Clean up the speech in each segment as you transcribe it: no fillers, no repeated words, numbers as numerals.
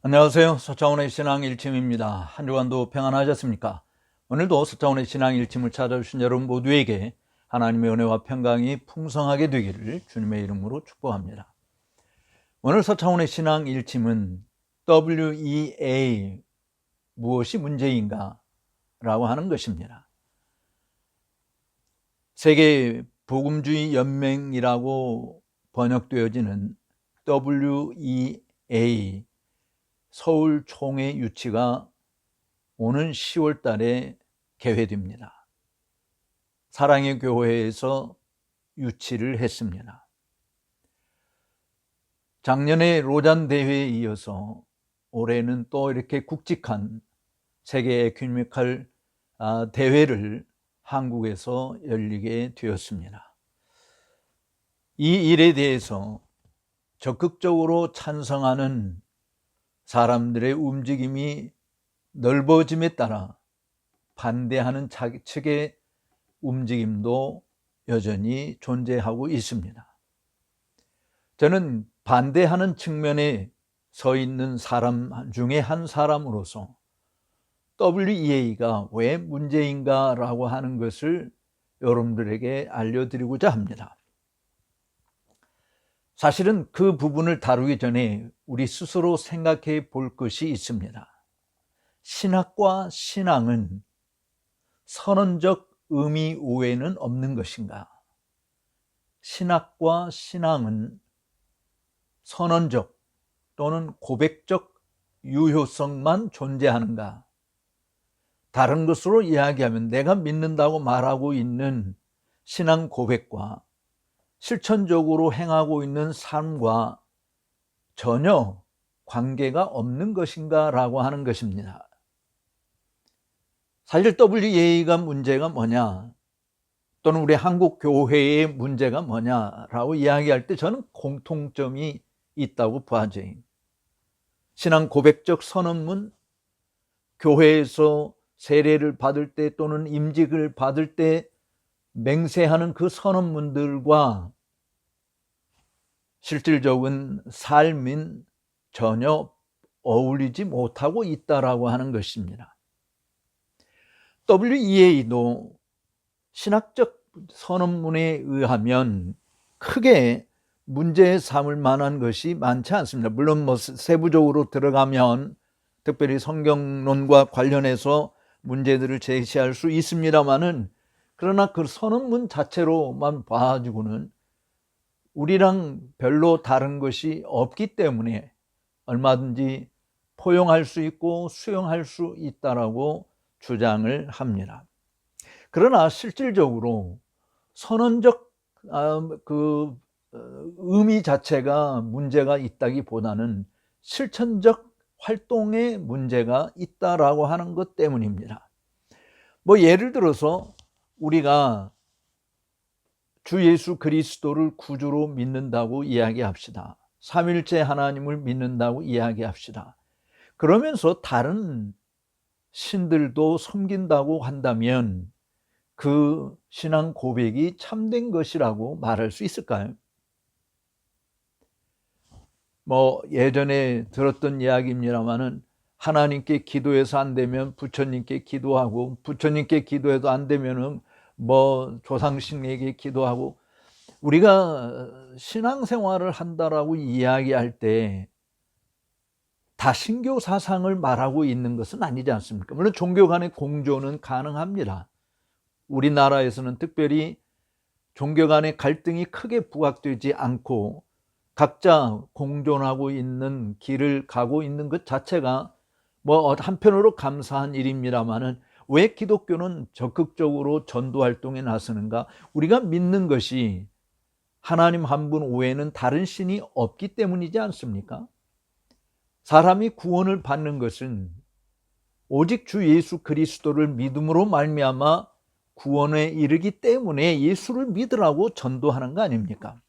안녕하세요. 서창훈의 신앙 일침입니다. 한 주간도 평안하셨습니까? 오늘도 서창훈의 신앙 일침을 찾아주신 여러분 모두에게 하나님의 은혜와 평강이 풍성하게 되기를 주님의 이름으로 축복합니다. 오늘 서창훈의 신앙 일침은 WEA, 무엇이 문제인가? 라고 하는 것입니다. 세계 복음주의 연맹이라고 번역되어지는 WEA, 서울 총회 유치가 오는 10월 달에 개회됩니다. 사랑의 교회에서 유치를 했습니다. 작년에 로잔 대회에 이어서 올해는 또 이렇게 굵직한 세계 에큐메니컬 대회를 한국에서 열리게 되었습니다. 이 일에 대해서 적극적으로 찬성하는 사람들의 움직임이 넓어짐에 따라 반대하는 측의 움직임도 여전히 존재하고 있습니다. 저는 반대하는 측면에 서 있는 사람 중에 한 사람으로서 WEA가 왜 문제인가라고 하는 것을 여러분들에게 알려드리고자 합니다. 사실은 그 부분을 다루기 전에 우리 스스로 생각해 볼 것이 있습니다. 신학과 신앙은 선언적 의미 외에는 없는 것인가? 신학과 신앙은 선언적 또는 고백적 유효성만 존재하는가? 다른 것으로 이야기하면 내가 믿는다고 말하고 있는 신앙 고백과 실천적으로 행하고 있는 삶과 전혀 관계가 없는 것인가 라고 하는 것입니다. 사실 WEA가 문제가 뭐냐, 또는 우리 한국 교회의 문제가 뭐냐라고 이야기할 때 저는 공통점이 있다고 봐죠. 신앙 고백적 선언문, 교회에서 세례를 받을 때 또는 임직을 받을 때 맹세하는 그 선언문들과 실질적인 삶인 전혀 어울리지 못하고 있다라고 하는 것입니다. WEA도 신학적 선언문에 의하면 크게 문제 삼을 만한 것이 많지 않습니다. 물론 세부적으로 들어가면 특별히 성경론과 관련해서 문제들을 제시할 수 있습니다만은, 그러나 그 선언문 자체로만 봐가지고는 우리랑 별로 다른 것이 없기 때문에 얼마든지 포용할 수 있고 수용할 수 있다라고 주장을 합니다. 그러나 실질적으로 선언적 의미 자체가 문제가 있다기보다는 실천적 활동에 문제가 있다라고 하는 것 때문입니다. 예를 들어서 우리가 주 예수 그리스도를 구주로 믿는다고 이야기합시다. 삼일째 하나님을 믿는다고 이야기합시다. 그러면서 다른 신들도 섬긴다고 한다면 그 신앙 고백이 참된 것이라고 말할 수 있을까요? 예전에 들었던 이야기입니다만은, 하나님께 기도해서 안 되면 부처님께 기도하고, 부처님께 기도해도 안 되면은 조상신에게 기도하고, 우리가 신앙생활을 한다라고 이야기할 때 다신교 사상을 말하고 있는 것은 아니지 않습니까? 물론 종교 간의 공존은 가능합니다. 우리나라에서는 특별히 종교 간의 갈등이 크게 부각되지 않고 각자 공존하고 있는 길을 가고 있는 것 자체가 한편으로 감사한 일입니다만은, 왜 기독교는 적극적으로 전도 활동에 나서는가? 우리가 믿는 것이 하나님 한 분 외에는 다른 신이 없기 때문이지 않습니까? 사람이 구원을 받는 것은 오직 주 예수 그리스도를 믿음으로 말미암아 구원에 이르기 때문에 예수를 믿으라고 전도하는 거 아닙니까?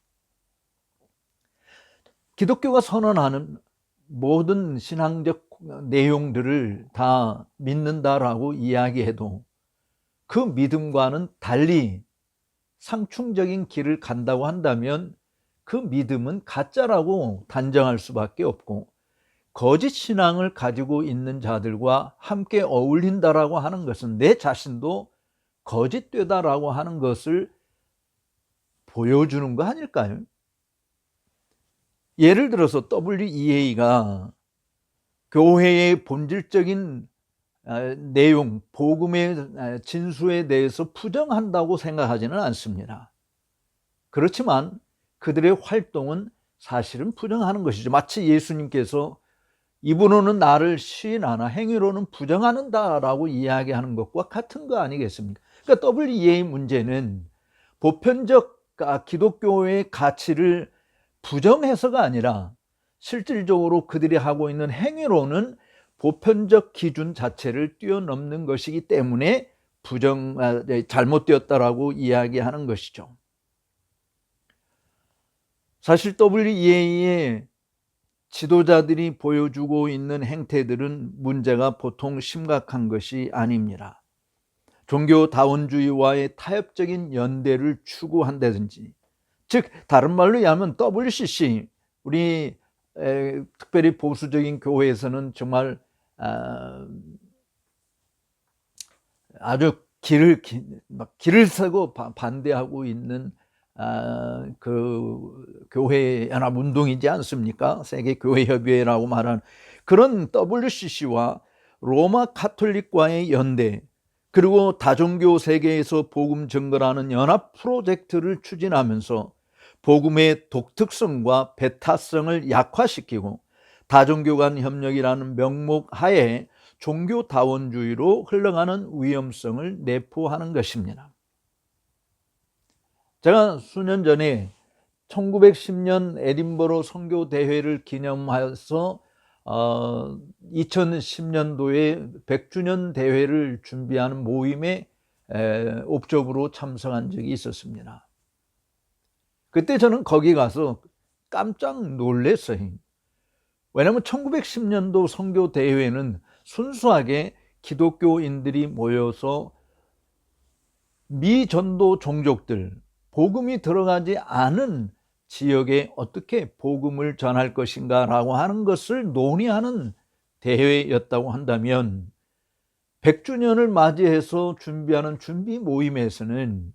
기독교가 선언하는 모든 신앙적 내용들을 다 믿는다라고 이야기해도 그 믿음과는 달리 상충적인 길을 간다고 한다면 그 믿음은 가짜라고 단정할 수밖에 없고, 거짓 신앙을 가지고 있는 자들과 함께 어울린다라고 하는 것은 내 자신도 거짓되다라고 하는 것을 보여주는 거 아닐까요? 예를 들어서 WEA가 교회의 본질적인 내용, 복음의 진수에 대해서 부정한다고 생각하지는 않습니다. 그렇지만 그들의 활동은 사실은 부정하는 것이죠. 마치 예수님께서 입으로는 나를 시인하나 행위로는 부정하는다라고 이야기하는 것과 같은 거 아니겠습니까? 그러니까 WEA 문제는 보편적 기독교의 가치를 부정해서가 아니라 실질적으로 그들이 하고 있는 행위로는 보편적 기준 자체를 뛰어넘는 것이기 때문에 잘못되었다라고 이야기하는 것이죠. 사실 WEA의 지도자들이 보여주고 있는 행태들은 문제가 보통 심각한 것이 아닙니다. 종교다원주의와의 타협적인 연대를 추구한다든지, 즉 다른 말로 이야기하면 WCC, 우리 특별히 보수적인 교회에서는 정말 아주 길을 서고 반대하고 있는 그 교회 연합 운동이지 않습니까? 세계 교회 협의회라고 말하는 그런 WCC와 로마 카톨릭과의 연대, 그리고 다종교 세계에서 복음 전거라는 연합 프로젝트를 추진하면서 복음의 독특성과 배타성을 약화시키고 다종교 간 협력이라는 명목 하에 종교다원주의로 흘러가는 위험성을 내포하는 것입니다. 제가 수년 전에 1910년 에딘버러 선교대회를 기념하여서 2010년도에 100주년 대회를 준비하는 모임에 옵저브로 참석한 적이 있었습니다. 그때 저는 거기 가서 깜짝 놀랐어요. 왜냐하면 1910년도 선교대회는 순수하게 기독교인들이 모여서 미전도 종족들, 복음이 들어가지 않은 지역에 어떻게 복음을 전할 것인가 라고 하는 것을 논의하는 대회였다고 한다면 100주년을 맞이해서 준비하는 준비 모임에서는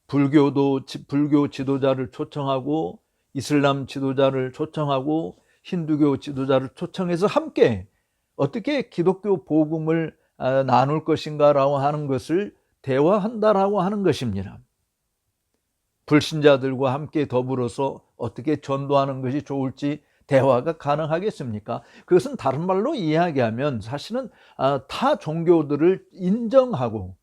불교 지도자를 초청하고 이슬람 지도자를 초청하고 힌두교 지도자를 초청해서 함께 어떻게 기독교 복음을 나눌 것인가 라고 하는 것을 대화한다라고 하는 것입니다. 불신자들과 함께 더불어서 어떻게 전도하는 것이 좋을지 대화가 가능하겠습니까? 그것은 다른 말로 이야기하면 사실은 타 종교들을 인정하고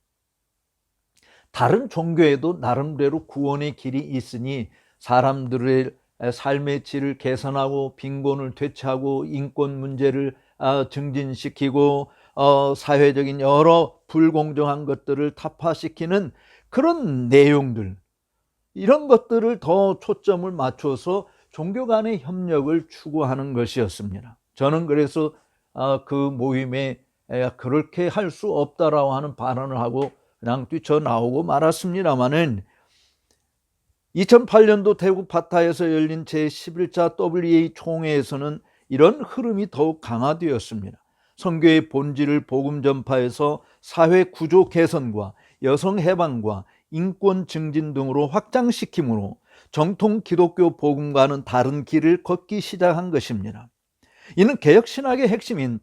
다른 종교에도 나름대로 구원의 길이 있으니 사람들의 삶의 질을 개선하고 빈곤을 퇴치하고 인권 문제를 증진시키고 사회적인 여러 불공정한 것들을 타파시키는 그런 내용들, 이런 것들을 더 초점을 맞춰서 종교 간의 협력을 추구하는 것이었습니다. 저는 그래서 그 모임에 그렇게 할 수 없다라고 하는 발언을 하고 그냥 뛰쳐나오고 말았습니다마는 2008년도 태국 바타에서 열린 제11차 WEA 총회에서는 이런 흐름이 더욱 강화되었습니다. 선교의 본질을 복음 전파에서 사회 구조 개선과 여성 해방과 인권 증진 등으로 확장시키므로 정통 기독교 복음과는 다른 길을 걷기 시작한 것입니다. 이는 개혁신학의 핵심인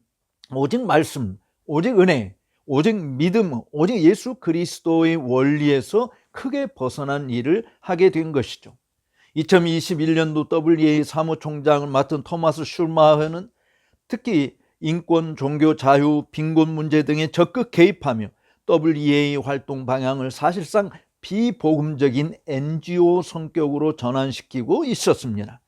오직 말씀, 오직 은혜, 오직 믿음, 오직 예수 그리스도의 원리에서 크게 벗어난 일을 하게 된 것이죠. 2021년도 WEA 사무총장을 맡은 토마스 슐마허는 특히 인권, 종교 자유, 빈곤 문제 등에 적극 개입하며 WEA 활동 방향을 사실상 비복음적인 NGO 성격으로 전환시키고 있었습니다.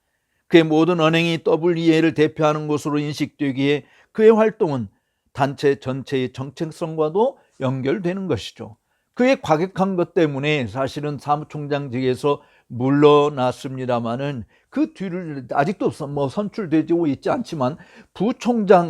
그의 모든 언행이 WEA를 대표하는 것으로 인식되기에 그의 활동은 단체 전체의 정체성과도 연결되는 것이죠. 그의 과격한 것 때문에 사실은 사무총장직에서 물러났습니다마는 그 뒤를 아직도 선출되고 있지 않지만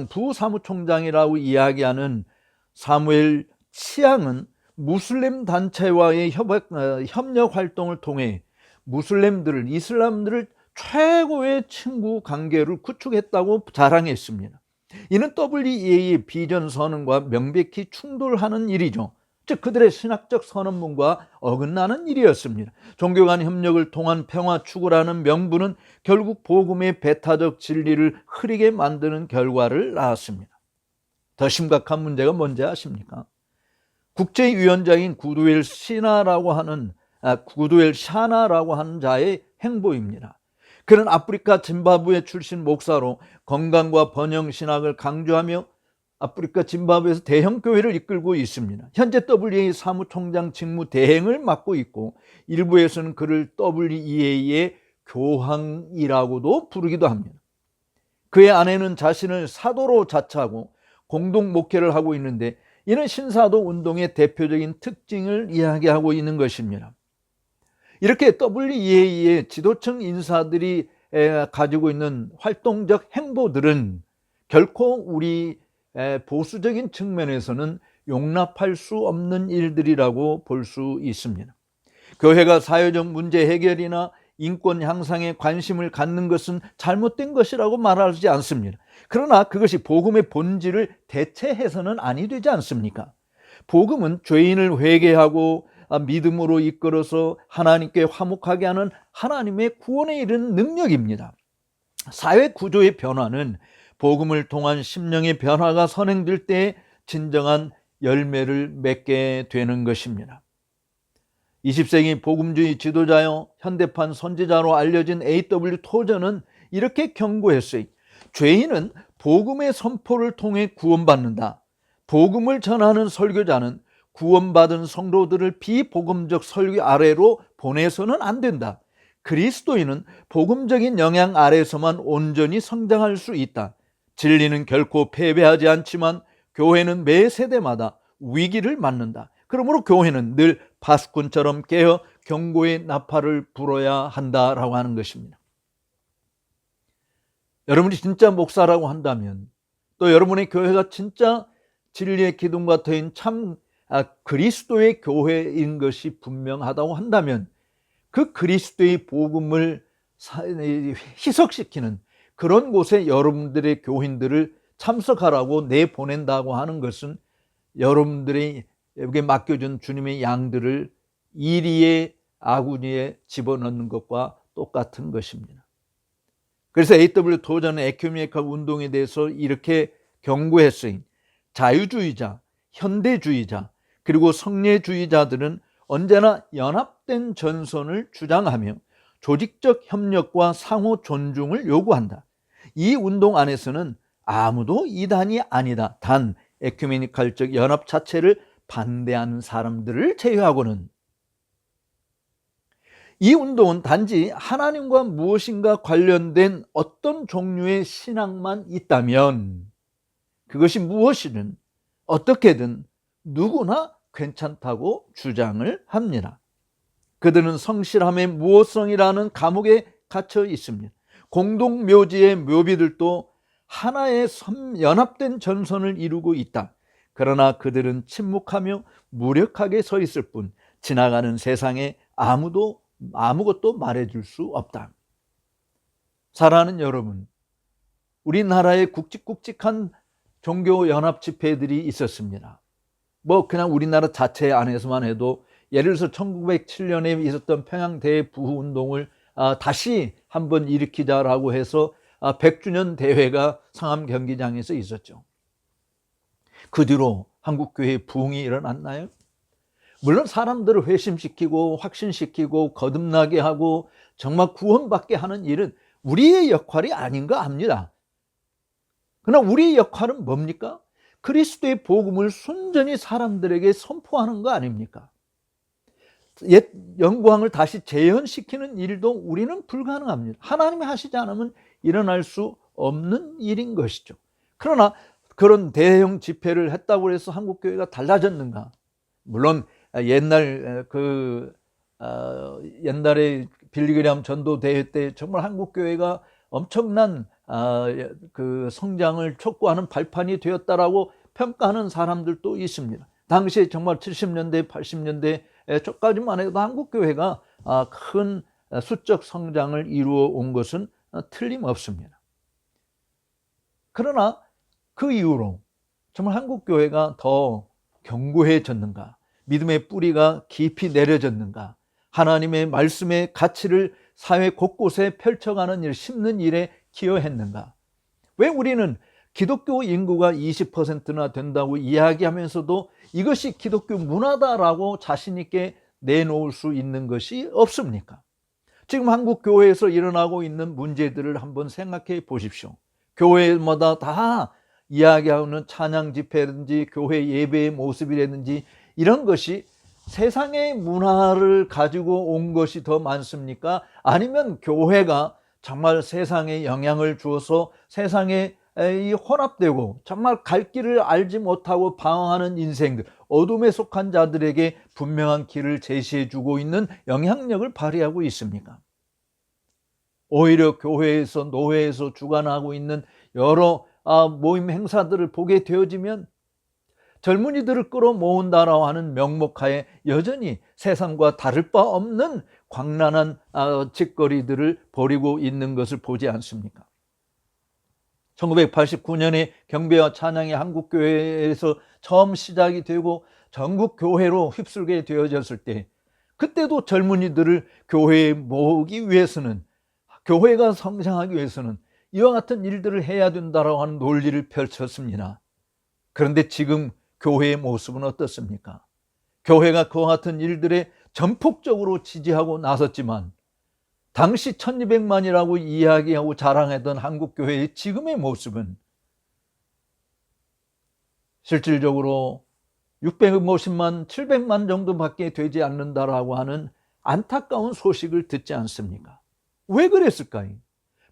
부사무총장이라고 이야기하는 사무엘 치앙은 무슬림 단체와의 협력 활동을 통해 무슬림들을, 이슬람들을 최고의 친구 관계를 구축했다고 자랑했습니다. 이는 WEA의 비전 선언과 명백히 충돌하는 일이죠. 즉 그들의 신학적 선언문과 어긋나는 일이었습니다. 종교 간 협력을 통한 평화 추구라는 명분은 결국 복음의 배타적 진리를 흐리게 만드는 결과를 낳았습니다. 더 심각한 문제가 뭔지 아십니까? 국제위원장인 구두엘 샤나라고 하는 자의 행보입니다. 그는 아프리카 짐바브웨 출신 목사로 건강과 번영 신학을 강조하며 아프리카 짐바브웨에서 대형 교회를 이끌고 있습니다. 현재 WEA 사무총장 직무 대행을 맡고 있고 일부에서는 그를 WEA의 교황이라고도 부르기도 합니다. 그의 아내는 자신을 사도로 자처하고 공동 목회를 하고 있는데 이는 신사도 운동의 대표적인 특징을 이야기하고 있는 것입니다. 이렇게 WEA의 지도층 인사들이 가지고 있는 활동적 행보들은 결코 우리 보수적인 측면에서는 용납할 수 없는 일들이라고 볼 수 있습니다. 교회가 사회적 문제 해결이나 인권 향상에 관심을 갖는 것은 잘못된 것이라고 말하지 않습니다. 그러나 그것이 복음의 본질을 대체해서는 아니 되지 않습니까? 복음은 죄인을 회개하고 믿음으로 이끌어서 하나님께 화목하게 하는 하나님의 구원에 이르는 능력입니다. 사회 구조의 변화는 복음을 통한 심령의 변화가 선행될 때 진정한 열매를 맺게 되는 것입니다. 20세기 복음주의 지도자요 현대판 선지자로 알려진 A.W. 토저는 이렇게 경고했어요. 죄인은 복음의 선포를 통해 구원받는다. 복음을 전하는 설교자는 구원받은 성도들을 비복음적 설교 아래로 보내서는 안 된다. 그리스도인은 복음적인 영향 아래서만 온전히 성장할 수 있다. 진리는 결코 패배하지 않지만 교회는 매 세대마다 위기를 맞는다. 그러므로 교회는 늘 파수꾼처럼 깨어 경고의 나팔을 불어야 한다라고 하는 것입니다. 여러분이 진짜 목사라고 한다면 또 여러분의 교회가 진짜 진리의 기둥과 터인 참 그리스도의 교회인 것이 분명하다고 한다면 그 그리스도의 복음을 희석시키는 그런 곳에 여러분들의 교인들을 참석하라고 내보낸다고 하는 것은 여러분들이 여기에 맡겨준 주님의 양들을 이리의 아구니에 집어넣는 것과 똑같은 것입니다. 그래서 A.W. 토저는 에큐메니컬 운동에 대해서 이렇게 경고했어요. 자유주의자, 현대주의자, 그리고 성례주의자들은 언제나 연합된 전선을 주장하며 조직적 협력과 상호 존중을 요구한다. 이 운동 안에서는 아무도 이단이 아니다. 단 에큐메니컬적 연합 자체를 반대하는 사람들을 제외하고는 이 운동은 단지 하나님과 무엇인가 관련된 어떤 종류의 신앙만 있다면 그것이 무엇이든 어떻게든 누구나 괜찮다고 주장을 합니다. 그들은 성실함의 무호성이라는 감옥에 갇혀 있습니다. 공동묘지의 묘비들도 하나의 연합된 전선을 이루고 있다. 그러나 그들은 침묵하며 무력하게 서 있을 뿐 지나가는 세상에 아무것도 말해줄 수 없다. 사랑하는 여러분, 우리나라에 굵직굵직한 종교연합 집회들이 있었습니다. 그냥 우리나라 자체 안에서만 해도 예를 들어서 1907년에 있었던 평양대부운동을 다시 한번 일으키자라고 해서 100주년 대회가 상암 경기장에서 있었죠. 그 뒤로 한국교회에 부흥이 일어났나요? 물론 사람들을 회심시키고 확신시키고 거듭나게 하고 정말 구원받게 하는 일은 우리의 역할이 아닌가 합니다. 그러나 우리의 역할은 뭡니까? 그리스도의 복음을 순전히 사람들에게 선포하는 거 아닙니까? 옛 영광을 다시 재현시키는 일도 우리는 불가능합니다. 하나님이 하시지 않으면 일어날 수 없는 일인 것이죠. 그러나 그런 대형 집회를 했다고 해서 한국교회가 달라졌는가? 물론 옛날에 빌리그램 전도대회 때 정말 한국교회가 엄청난 그 성장을 촉구하는 발판이 되었다라고 평가하는 사람들도 있습니다. 당시에 정말 70년대, 80년대 초까지만 해도 한국교회가 큰 수적 성장을 이루어 온 것은 틀림없습니다. 그러나 그 이후로 정말 한국교회가 더 견고해졌는가, 믿음의 뿌리가 깊이 내려졌는가, 하나님의 말씀의 가치를 사회 곳곳에 펼쳐가는 일, 심는 일에 기여했는가. 왜 우리는 기독교 인구가 20%나 된다고 이야기하면서도 이것이 기독교 문화다라고 자신 있게 내놓을 수 있는 것이 없습니까? 지금 한국 교회에서 일어나고 있는 문제들을 한번 생각해 보십시오. 교회마다 다 이야기하는 찬양 집회라든지 교회 예배의 모습이라든지 이런 것이 세상의 문화를 가지고 온 것이 더 많습니까? 아니면 교회가 정말 세상에 영향을 주어서 세상에 혼합되고 정말 갈 길을 알지 못하고 방황하는 인생들, 어둠에 속한 자들에게 분명한 길을 제시해 주고 있는 영향력을 발휘하고 있습니까? 오히려 교회에서, 노회에서 주관하고 있는 여러 모임 행사들을 보게 되어지면 젊은이들을 끌어모은다라고 하는 명목하에 여전히 세상과 다를 바 없는 광란한 짓거리들을 벌이고 있는 것을 보지 않습니까? 1989년에 경배와 찬양이 한국교회에서 처음 시작이 되고 전국 교회로 휩쓸게 되어졌을 때, 그때도 젊은이들을 교회에 모으기 위해서는, 교회가 성장하기 위해서는 이와 같은 일들을 해야 된다라고 하는 논리를 펼쳤습니다. 그런데 지금 교회의 모습은 어떻습니까? 교회가 그와 같은 일들에 전폭적으로 지지하고 나섰지만 당시 1200만이라고 이야기하고 자랑했던 한국교회의 지금의 모습은 실질적으로 650만, 700만 정도밖에 되지 않는다라고 하는 안타까운 소식을 듣지 않습니까? 왜 그랬을까요?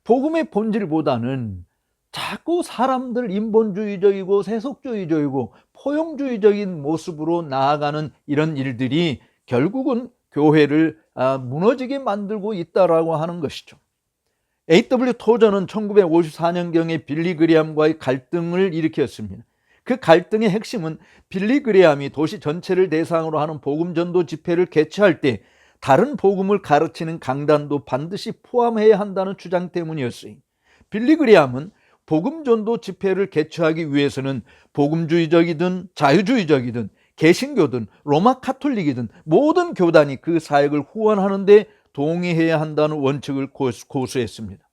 복음의 본질보다는 자꾸 사람들 인본주의적이고 세속주의적이고 포용주의적인 모습으로 나아가는 이런 일들이 결국은 교회를 무너지게 만들고 있다라고 하는 것이죠. A.W. 토저는 1954년경에 빌리 그레함과의 갈등을 일으켰습니다. 그 갈등의 핵심은 빌리 그레함이 도시 전체를 대상으로 하는 복음전도 집회를 개최할 때 다른 복음을 가르치는 강단도 반드시 포함해야 한다는 주장 때문이었어요. 빌리 그레함은 복음전도 집회를 개최하기 위해서는 복음주의적이든 자유주의적이든 개신교든 로마 카톨릭이든 모든 교단이 그 사역을 후원하는 데 동의해야 한다는 원칙을 고수했습니다.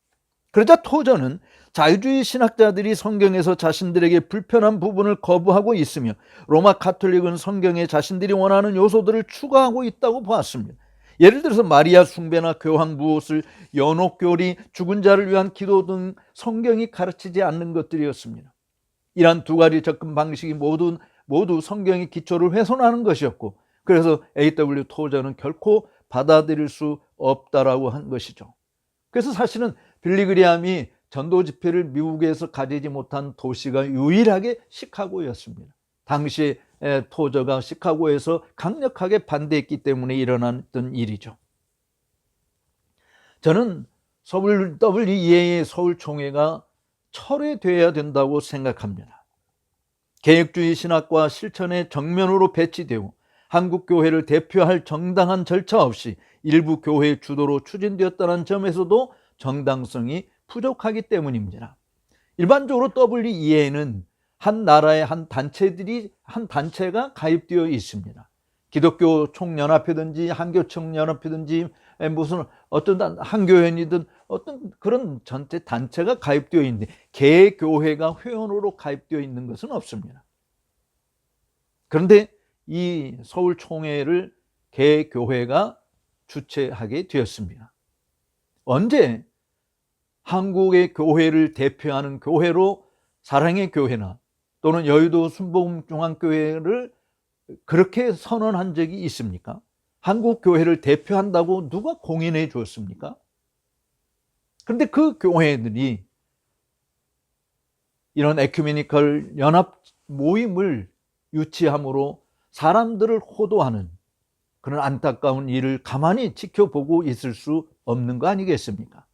그러자 토저는 자유주의 신학자들이 성경에서 자신들에게 불편한 부분을 거부하고 있으며 로마 카톨릭은 성경에 자신들이 원하는 요소들을 추가하고 있다고 보았습니다. 예를 들어서 마리아 숭배나 교황 무엇을, 연옥교리, 죽은 자를 위한 기도 등 성경이 가르치지 않는 것들이었습니다. 이러한 두 가지 접근 방식이 모두 성경의 기초를 훼손하는 것이었고, 그래서 A.W. 토저는 결코 받아들일 수 없다라고 한 것이죠. 그래서 사실은 빌리 그레함이 전도 집회를 미국에서 가지지 못한 도시가 유일하게 시카고였습니다. 당시에 토저가 시카고에서 강력하게 반대했기 때문에 일어났던 일이죠. 저는 서울 WEA의 서울총회가 철회되어야 된다고 생각합니다. 개혁주의 신학과 실천의 정면으로 배치되고 한국교회를 대표할 정당한 절차 없이 일부 교회의 주도로 추진되었다는 점에서도 정당성이 부족하기 때문입니다. 일반적으로 WEA는 한 나라의 한 단체가 가입되어 있습니다. 기독교 총연합회든지 한교총연합회든지 무슨 어떤 한교회이든 어떤 그런 전체 단체가 가입되어 있는데 개교회가 회원으로 가입되어 있는 것은 없습니다. 그런데 이 서울총회를 개교회가 주최하게 되었습니다. 언제 한국의 교회를 대표하는 교회로 사랑의 교회나 또는 여의도 순복음중앙교회를 그렇게 선언한 적이 있습니까? 한국 교회를 대표한다고 누가 공인해 주었습니까? 그런데 그 교회들이 이런 에큐메니컬 연합 모임을 유치함으로 사람들을 호도하는 그런 안타까운 일을 가만히 지켜보고 있을 수 없는 거 아니겠습니까?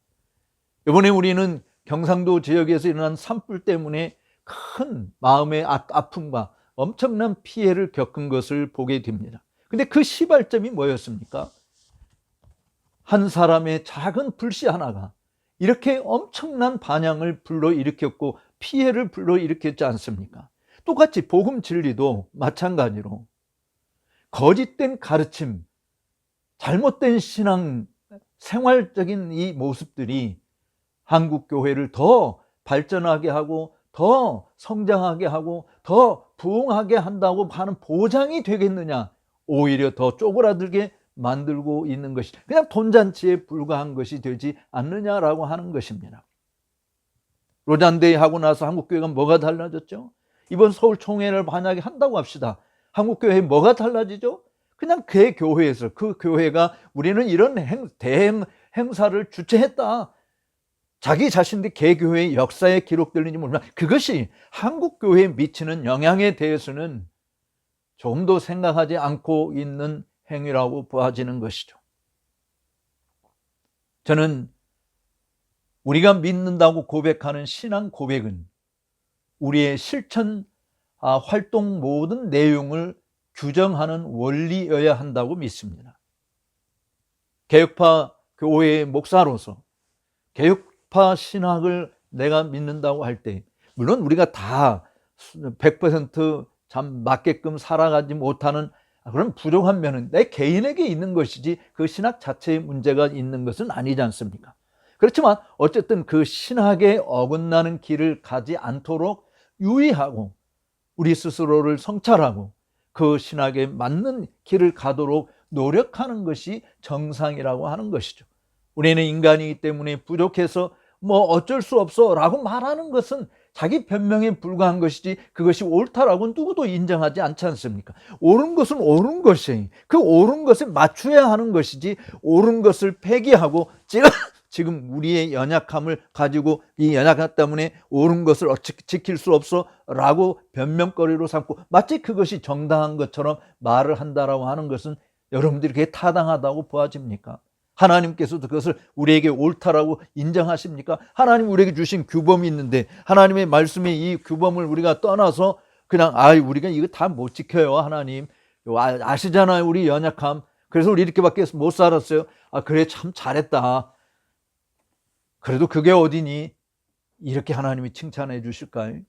이번에 우리는 경상도 지역에서 일어난 산불 때문에 큰 마음의 아픔과 엄청난 피해를 겪은 것을 보게 됩니다. 근데 그 시발점이 뭐였습니까? 한 사람의 작은 불씨 하나가 이렇게 엄청난 반향을 불러일으켰고 피해를 불러일으켰지 않습니까? 똑같이 복음 진리도 마찬가지로 거짓된 가르침, 잘못된 신앙, 생활적인 이 모습들이 한국 교회를 더 발전하게 하고 더 성장하게 하고 더 부흥하게 한다고 하는 보장이 되겠느냐? 오히려 더 쪼그라들게 만들고 있는 것이 그냥 돈잔치에 불과한 것이 되지 않느냐라고 하는 것입니다. 로잔데이 하고 나서 한국교회가 뭐가 달라졌죠? 이번 서울 총회를 만약에 한다고 합시다. 한국교회에 뭐가 달라지죠? 그냥 그 교회에서 그 교회가 우리는 이런 대행 행사를 주최했다. 자기 자신들이 개교회의 역사에 기록되는지 모르지만 그것이 한국교회에 미치는 영향에 대해서는 조금도 생각하지 않고 있는 행위라고 보아지는 것이죠. 저는 우리가 믿는다고 고백하는 신앙 고백은 우리의 실천 활동 모든 내용을 규정하는 원리여야 한다고 믿습니다. 개혁파 교회의 목사로서 개혁파 신학을 내가 믿는다고 할 때 물론 우리가 다 100% 참 맞게끔 살아가지 못하는 그런 부족한 면은 내 개인에게 있는 것이지 그 신학 자체에 문제가 있는 것은 아니지 않습니까? 그렇지만 어쨌든 그 신학에 어긋나는 길을 가지 않도록 유의하고 우리 스스로를 성찰하고 그 신학에 맞는 길을 가도록 노력하는 것이 정상이라고 하는 것이죠. 우리는 인간이기 때문에 부족해서 뭐 어쩔 수 없어 라고 말하는 것은 자기 변명에 불과한 것이지 그것이 옳다라고 누구도 인정하지 않지 않습니까? 옳은 것은 옳은 것이 그 옳은 것에 맞춰야 하는 것이지 옳은 것을 폐기하고 지금 우리의 연약함을 가지고 이 연약함 때문에 옳은 것을 어떻게 지킬 수 없어 라고 변명거리로 삼고 마치 그것이 정당한 것처럼 말을 한다라고 하는 것은 여러분들이 그게 타당하다고 보아집니까? 하나님께서도 그것을 우리에게 옳다라고 인정하십니까? 하나님 우리에게 주신 규범이 있는데 하나님의 말씀의 이 규범을 우리가 떠나서 그냥 우리가 이거 다 못 지켜요 하나님 아시잖아요 우리 연약함 그래서 우리 이렇게밖에 못 살았어요. 그래 참 잘했다. 그래도 그게 어디니? 이렇게 하나님이 칭찬해 주실까요?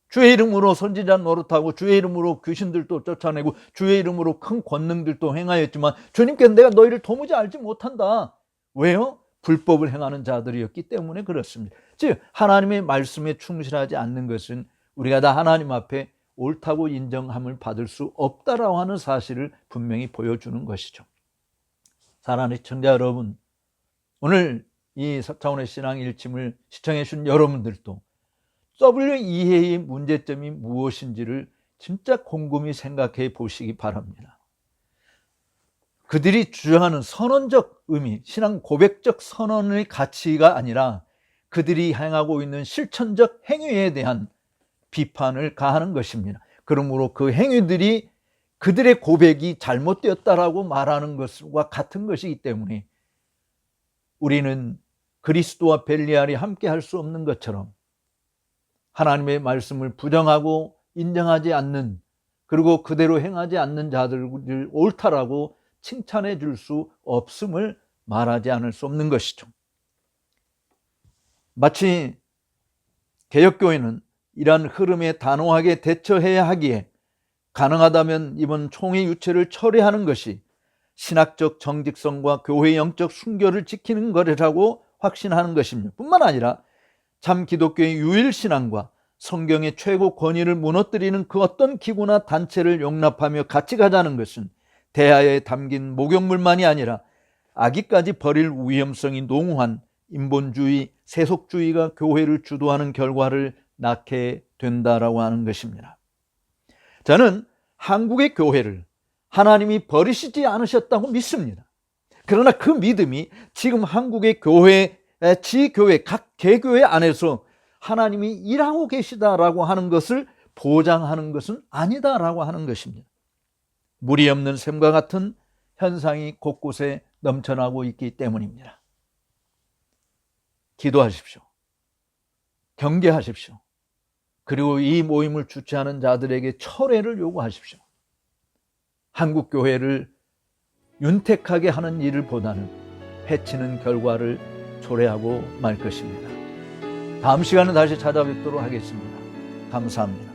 주의 이름으로 선지자 노릇하고 주의 이름으로 귀신들도 쫓아내고 주의 이름으로 큰 권능들도 행하였지만 주님께서 내가 너희를 도무지 알지 못한다. 왜요? 불법을 행하는 자들이었기 때문에 그렇습니다. 즉 하나님의 말씀에 충실하지 않는 것은 우리가 다 하나님 앞에 옳다고 인정함을 받을 수 없다라고 하는 사실을 분명히 보여주는 것이죠. 사랑하는 시청자 여러분, 오늘 이 서차원의 신앙 일침을 시청해 주신 여러분들도 WEA의 문제점이 무엇인지를 진짜 곰곰이 생각해 보시기 바랍니다. 그들이 주장하는 선언적 의미, 신앙 고백적 선언의 가치가 아니라 그들이 행하고 있는 실천적 행위에 대한 비판을 가하는 것입니다. 그러므로 그 행위들이 그들의 고백이 잘못되었다라고 말하는 것과 같은 것이기 때문에 우리는 그리스도와 벨리알이 함께 할 수 없는 것처럼 하나님의 말씀을 부정하고 인정하지 않는 그리고 그대로 행하지 않는 자들을 옳다라고 칭찬해 줄 수 없음을 말하지 않을 수 없는 것이죠. 마치 개혁교회는 이러한 흐름에 단호하게 대처해야 하기에 가능하다면 이번 총회 유치를 철회하는 것이 신학적 정직성과 교회의 영적 순결을 지키는 거라고 확신하는 것입니다. 뿐만 아니라 참 기독교의 유일신앙과 성경의 최고 권위를 무너뜨리는 그 어떤 기구나 단체를 용납하며 같이 가자는 것은 대하에 담긴 목욕물만이 아니라 아기까지 버릴 위험성이 농후한 인본주의, 세속주의가 교회를 주도하는 결과를 낳게 된다라고 하는 것입니다. 저는 한국의 교회를 하나님이 버리시지 않으셨다고 믿습니다. 그러나 그 믿음이 지금 한국의 교회, 지교회, 각 개교회 안에서 하나님이 일하고 계시다라고 하는 것을 보장하는 것은 아니다라고 하는 것입니다. 물이 없는 샘과 같은 현상이 곳곳에 넘쳐나고 있기 때문입니다. 기도하십시오. 경계하십시오. 그리고 이 모임을 주최하는 자들에게 철회를 요구하십시오. 한국 교회를 윤택하게 하는 일을 보다는 해치는 결과를 초래하고 말 것입니다. 다음 시간에 다시 찾아뵙도록 하겠습니다. 감사합니다.